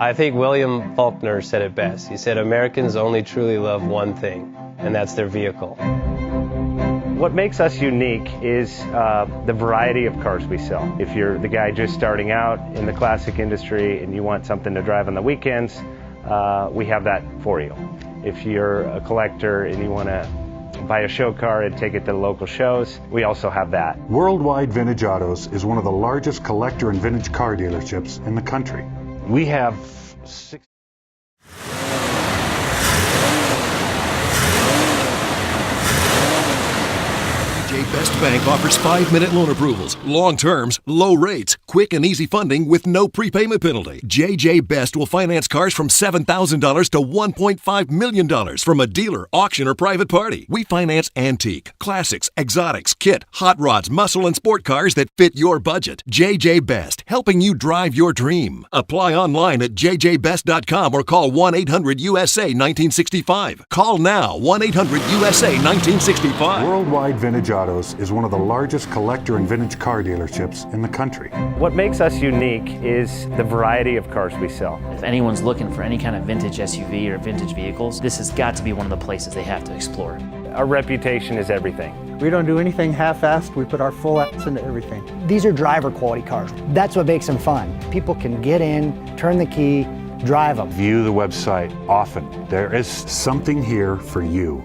I think William Faulkner said it best. He said, Americans only truly love one thing, and that's their vehicle. What makes us unique is the variety of cars we sell. If you're the guy just starting out in the classic industry and you want something to drive on the weekends, we have that for you. If you're a collector and you want to buy a show car and take it to the local shows, we also have that. Worldwide Vintage Autos is one of the largest collector and vintage car dealerships in the country. We have 6. JJ Best Bank offers 5-minute loan approvals, long terms, low rates, quick and easy funding with no prepayment penalty. JJ Best will finance cars from $7,000 to $1.5 million from a dealer, auction, or private party. We finance antique, classics, exotics, kit, hot rods, muscle, and sport cars that fit your budget. JJ Best, helping you drive your dream. Apply online at jjbest.com or call 1-800-USA-1965. Call now, 1-800-USA-1965. Worldwide Vintage Autos is one of the largest collector and vintage car dealerships in the country. What makes us unique is the variety of cars we sell. If anyone's looking for any kind of vintage SUV or vintage vehicles, this has got to be one of the places they have to explore. Our reputation is everything. We don't do anything half-assed. We put our full ass into everything. These are driver quality cars. That's what makes them fun. People can get in, turn the key, drive them. View the website often. There is Something here for you.